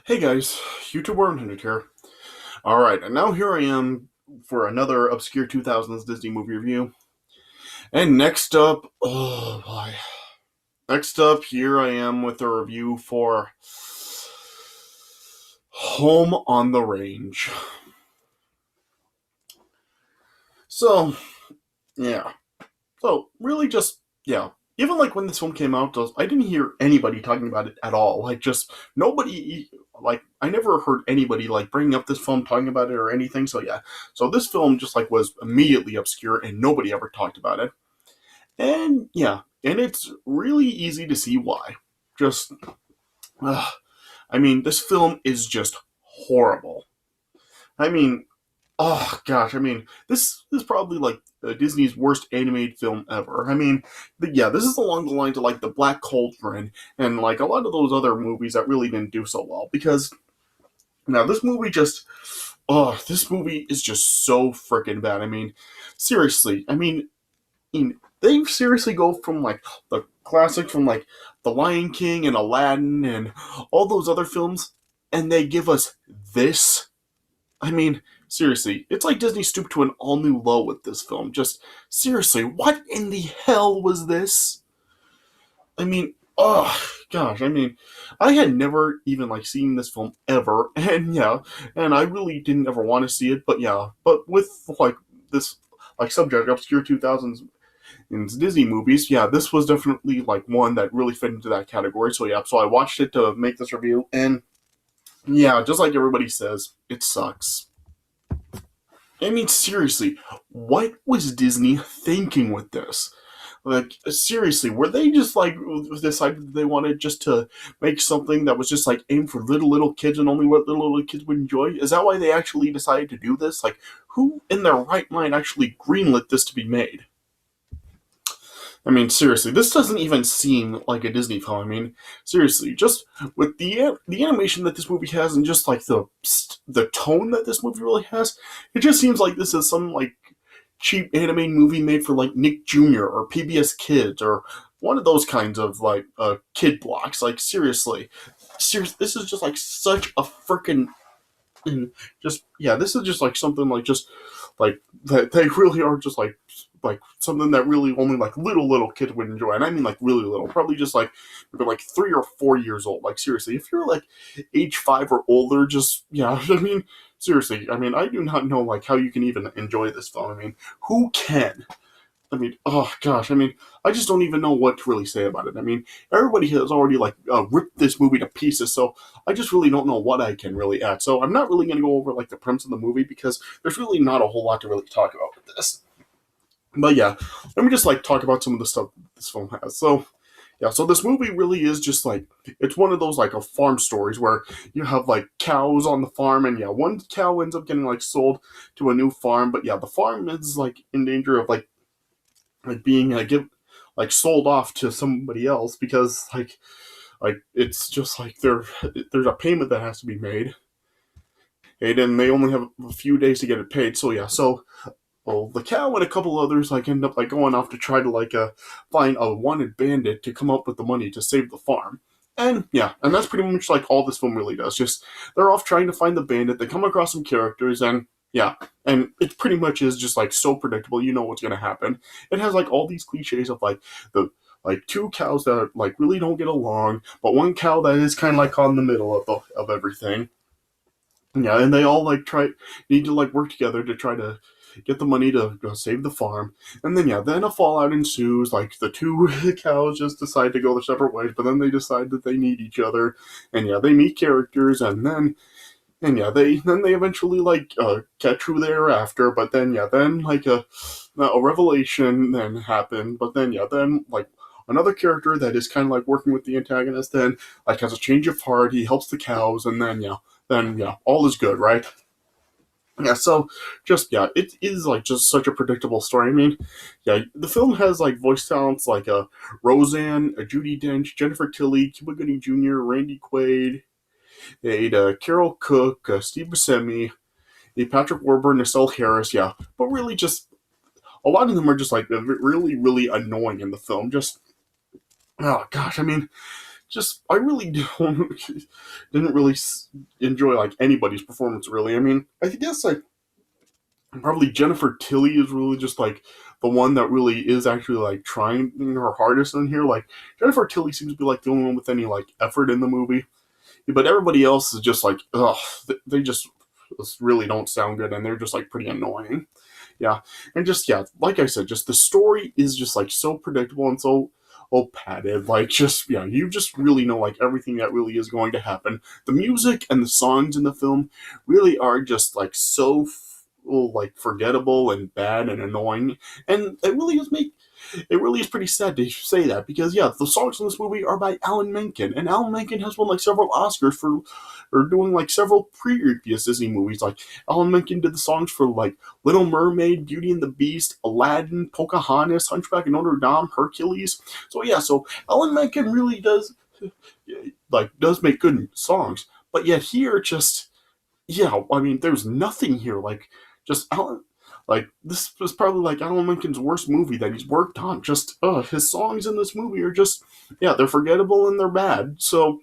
Hey guys, YouTube Wormhunted here. Alright, and now here I am for another obscure 2000s Disney movie review. And next up, oh boy. Next up, here I am with a review for Home on the Range. So, yeah. So, really just, yeah. Even like when this film came out, I didn't hear anybody talking about it at all. Like, just nobody, like, I never heard anybody like bringing up this film, talking about it or anything. So, yeah. So, this film just like was immediately obscure and nobody ever talked about it. And, yeah. And it's really easy to see why. Just, I mean, this film is just horrible. I mean, oh gosh, I mean, this is probably like Disney's worst animated film ever. I mean, yeah, this is along the lines of like the Black Cauldron and like a lot of those other movies that really didn't do so well. Because now this movie just, this movie is just so freaking bad. I mean, seriously, they seriously go from like the classic from like The Lion King and Aladdin and all those other films, and they give us this. I mean, seriously, it's like Disney stooped to an all new low with this film. Just seriously, what in the hell was this? I mean, oh gosh, I mean, I had never even like seen this film ever, and yeah, and I really didn't ever want to see it, but yeah, but with like this like subject obscure 2000s in Disney movies, yeah, this was definitely like one that really fit into that category. So yeah, so I watched it to make this review, and yeah, just like everybody says, it sucks. I mean, seriously, what was Disney thinking with this? Like, seriously, were they just like decided that they wanted just to make something that was just like aimed for little kids and only what little kids would enjoy? Is that why they actually decided to do this? Like, who in their right mind actually greenlit this to be made? I mean, seriously, this doesn't even seem like a Disney film. I mean, seriously, just with the animation that this movie has, and just like the tone that this movie really has, it just seems like this is some like cheap anime movie made for like Nick Jr. or PBS Kids or one of those kinds of like kid blocks. Like seriously, this is just like such a freaking just yeah, this is just like something like just like that they really are just like something that really only like little kids would enjoy, and I mean like really little, probably just like maybe like 3 or 4 years old. Like seriously, if you're like age 5 or older, just yeah, I mean seriously, I mean I do not know like how you can even enjoy this film. I mean, who can? I mean, oh gosh, I mean, I just don't even know what to really say about it. I mean, everybody has already like ripped this movie to pieces, so I just really don't know what I can really add. So I'm not really going to go over like the premise of the movie because there's really not a whole lot to really talk about with this. But yeah, let me just like talk about some of the stuff this film has. So yeah, so this movie really is just like it's one of those like a farm stories where you have like cows on the farm, and yeah, one cow ends up getting like sold to a new farm, but yeah, the farm is like in danger of like being like sold off to somebody else because like it's just like there's a payment that has to be made, and then they only have a few days to get it paid. So yeah, so well, the cow and a couple others like end up like going off to try to like find a wanted bandit to come up with the money to save the farm. And yeah, and that's pretty much like all this film really does. Just they're off trying to find the bandit. They come across some characters, and yeah, and it pretty much is just like so predictable. You know what's gonna happen. It has like all these cliches of like the like two cows that are, like really don't get along, but one cow that is kind of like on the middle of everything. Yeah, and they all like try need to like work together to try to get the money to save the farm. And then yeah, then a fallout ensues. Like the two cows just decide to go their separate ways, but then they decide that they need each other. And yeah, they meet characters, and yeah, they eventually like catch who they're after. But then yeah, then like a revelation then happened. But then yeah, then like another character that is kind of like working with the antagonist then like has a change of heart. He helps the cows, and then yeah, all is good, right? Yeah, so just yeah, it is like just such a predictable story. I mean, yeah, the film has like voice talents like Roseanne, Judy Dench, Jennifer Tilly, Cuba Gooding Jr., Randy Quaid, Carol Cook, Steve Buscemi, Patrick Warburton, Estelle Harris. Yeah, but really just a lot of them are just like really annoying in the film. Just oh gosh, I mean, just I really don't didn't really enjoy like anybody's performance really. I mean, I guess like probably Jennifer Tilly is really just like the one that really is actually like trying her hardest in here. Like Jennifer Tilly seems to be like the only one with any like effort in the movie, but everybody else is just like, ugh, they just really don't sound good, and they're just like pretty annoying. Yeah, and just yeah, like I said, just the story is just like so predictable and so padded. Like just yeah, you just really know like everything that really is going to happen. The music and the songs in the film really are just like so like forgettable and bad and annoying, and it really is pretty sad to say that because yeah, the songs in this movie are by Alan Menken, and Alan Menken has won like several Oscars for doing like several previous Disney movies. Like Alan Menken did the songs for like Little Mermaid, Beauty and the Beast, Aladdin, Pocahontas, Hunchback of Notre Dame, Hercules. So yeah, so Alan Menken really does make good songs, but yet here just yeah, I mean, there's nothing here. Like, just Alan, like this was probably like Alan Menken's worst movie that he's worked on. Just, his songs in this movie are just, yeah, they're forgettable and they're bad. So,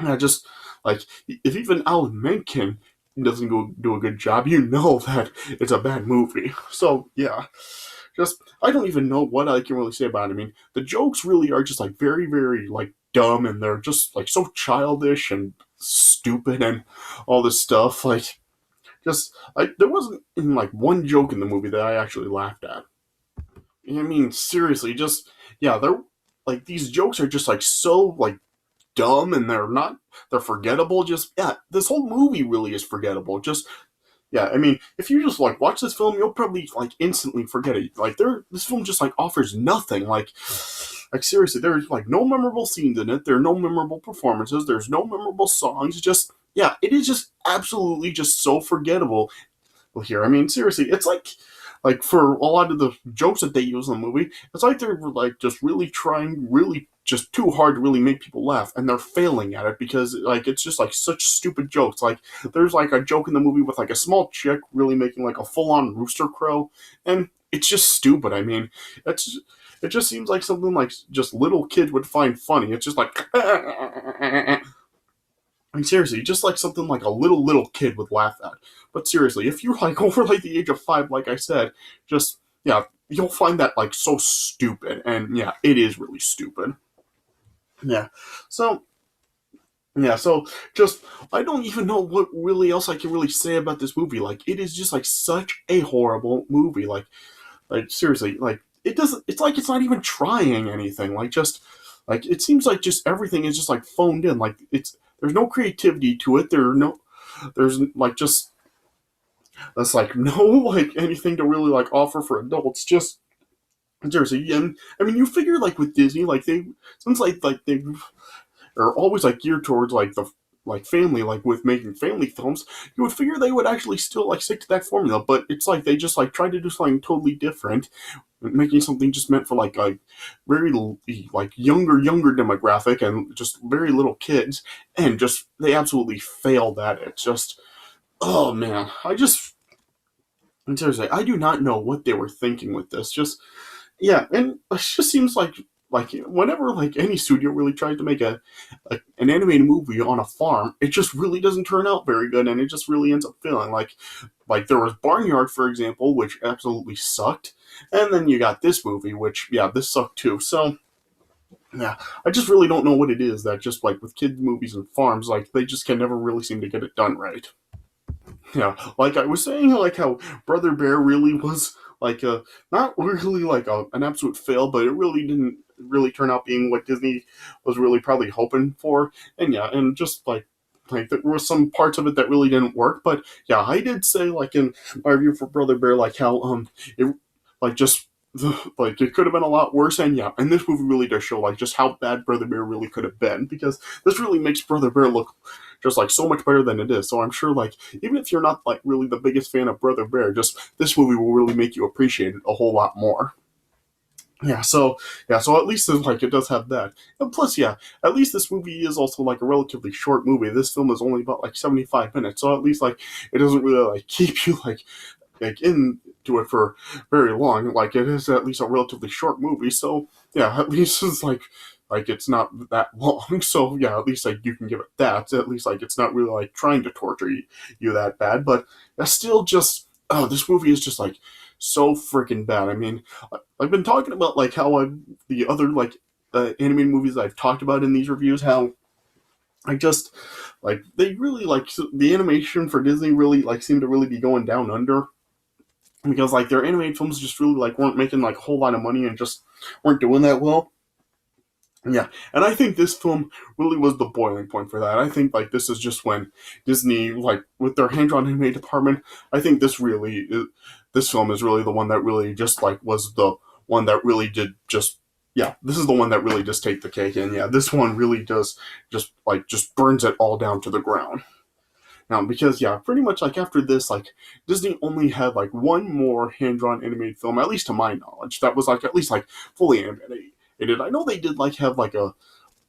yeah, just like if even Alan Menken doesn't go do a good job, you know that it's a bad movie. So, yeah, just I don't even know what I can really say about it. I mean, the jokes really are just like very, very like dumb, and they're just like so childish and stupid and all this stuff. Like, just there wasn't even like one joke in the movie that I actually laughed at. I mean, seriously, just yeah, they're like these jokes are just like so like dumb, and they're forgettable. Just yeah, this whole movie really is forgettable. Just yeah, I mean, if you just like watch this film, you'll probably like instantly forget it. Like this film just like offers nothing. Like seriously, there's like no memorable scenes in it. There are no memorable performances. There's no memorable songs. Just yeah, it is just absolutely just so forgettable here. I mean, seriously, it's like for a lot of the jokes that they use in the movie, it's like they're like just really trying really just too hard to really make people laugh, and they're failing at it because like it's just like such stupid jokes. Like there's like a joke in the movie with like a small chick really making like a full on rooster crow, and it's just stupid. I mean, it's it just seems like something like just little kids would find funny. It's just like I mean, seriously, just like something like a little kid would laugh at. But seriously, if you're like over like the age of 5, like I said, just yeah, you'll find that like so stupid, and yeah, it is really stupid. Yeah, so yeah, so just I don't even know what really else I can really say about this movie. Like, it is just like such a horrible movie. Like seriously, like it doesn't. It's like it's not even trying anything. Like just like it seems like just everything is just like phoned in. Like it's there's no creativity to it. There's like just there's like no like anything to really like offer for adults. Just seriously, and I mean you figure like with Disney, like they since they are always like geared towards like the like family, like with making family films, you would figure they would actually still like stick to that formula. But it's like they just like try to do something totally different, making something just meant for like a very like younger demographic and just very little kids, and just they absolutely failed at it. Just oh man, I just seriously I do not know what they were thinking with this. Just yeah, and it just seems like whenever like any studio really tries to make an animated movie on a farm, it just really doesn't turn out very good, and it just really ends up failing. Like there was Barnyard, for example, which absolutely sucked, and then you got this movie, which yeah, this sucked too. So yeah, I just really don't know what it is that just like with kids movies and farms, like they just can never really seem to get it done right. Yeah, like I was saying, like how Brother Bear really was like a not really like an absolute fail, but it really didn't really turn out being what Disney was really probably hoping for. And yeah, and just like there were some parts of it that really didn't work. But yeah, I did say like in my review for Brother Bear, like how it like just like it could have been a lot worse. And yeah, and this movie really does show like just how bad Brother Bear really could have been, because this really makes Brother Bear look just like so much better than it is. So I'm sure like even if you're not like really the biggest fan of Brother Bear, just this movie will really make you appreciate it a whole lot more. So at least like it does have that. And plus, yeah, at least this movie is also like a relatively short movie. This film is only about like 75 minutes, so at least like it doesn't really like keep you like into it for very long. Like it is at least a relatively short movie, so yeah, at least it's like it's not that long. So yeah, at least like you can give it that. At least like it's not really like trying to torture you that bad. But that's still just this movie is just like so freaking bad. I mean, I've been talking about like how the other like animated movies I've talked about in these reviews, how I just like they really like the animation for Disney really like seemed to really be going down under, because like their animated films just really like weren't making like a whole lot of money and just weren't doing that well. Yeah, and I think this film really was the boiling point for that. I think like this is just when Disney, like with their hand-drawn anime department, I think this film is really the one that really just like was the one that really did just yeah, this is the one that really just take the cake, and yeah, this one really does just burns it all down to the ground. Now, because yeah, pretty much like after this, like Disney only had like one more hand-drawn animated film, at least to my knowledge, that was like at least like fully animated. I know they did like have like a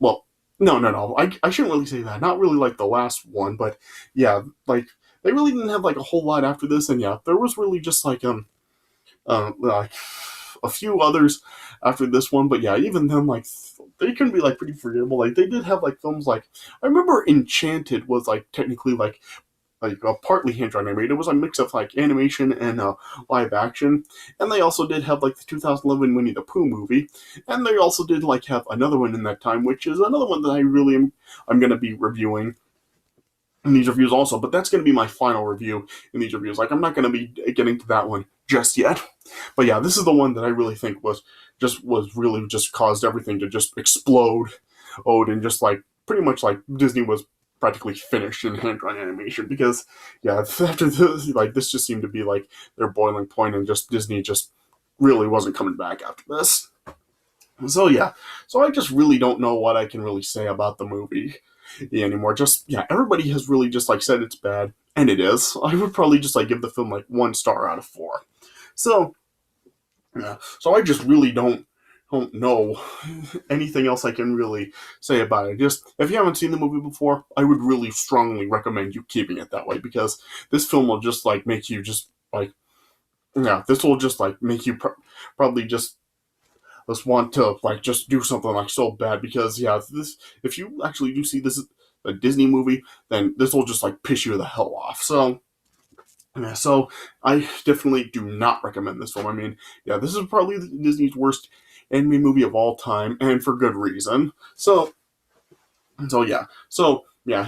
well, no. I shouldn't really say that. Not really like the last one, but yeah, like they really didn't have like a whole lot after this, and yeah, there was really just like a few others after this one, but yeah, even then like they can be like pretty forgettable. Like they did have like films like I remember Enchanted was like technically like partly hand-drawn animated. It was a mix of like animation and live action. And they also did have like the 2011 Winnie the Pooh movie, and they also did like have another one in that time, which is another one that I'm going to be reviewing in these reviews also. But that's going to be my final review in these reviews. Like I'm not going to be getting to that one just yet. But yeah, this is the one that I really think was really just caused everything to just explode. Oh, and just like pretty much like Disney was practically finished in hand-drawn animation, because yeah, after this like this just seemed to be like their boiling point, and just Disney just really wasn't coming back after this. So yeah, so I just really don't know what I can really say about the movie anymore. Just yeah, everybody has really just like said it's bad, and it is. I would probably just like give the film like 1 star out of 4. So yeah, so I just really don't know anything else I can really say about it. Just if you haven't seen the movie before, I would really strongly recommend you keeping it that way, because this film will just like make you just like yeah, this will just like make you probably just want to like just do something like so bad, because yeah, if you actually do see this a Disney movie, then this will just like piss you the hell off. So yeah, so I definitely do not recommend this film. I mean, yeah, this is probably Disney's worst anime movie of all time, and for good reason. So yeah,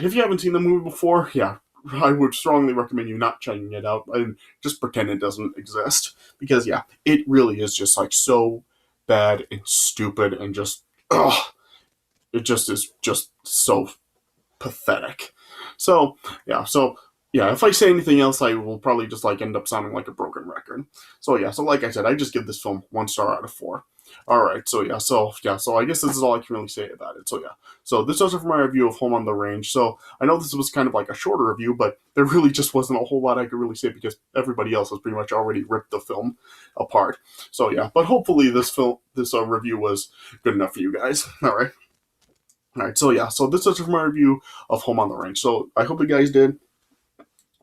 if you haven't seen the movie before, yeah, I would strongly recommend you not checking it out and just pretend it doesn't exist, because yeah, it really is just like so bad and stupid and just ugh, it just is just so pathetic. So yeah, if I say anything else, I will probably just like end up sounding like a broken record. So yeah, so like I said, I just give this film 1 star out of 4. All right, so I guess this is all I can really say about it. So yeah, so this does it for my review of Home on the Range. So I know this was kind of like a shorter review, but there really just wasn't a whole lot I could really say, because everybody else has pretty much already ripped the film apart. So yeah, but hopefully this review was good enough for you guys. All right. So yeah, so this is my review of Home on the Range. So I hope you guys did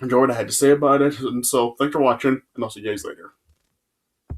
enjoy what I had to say about it, and so thanks for watching, and I'll see you guys later.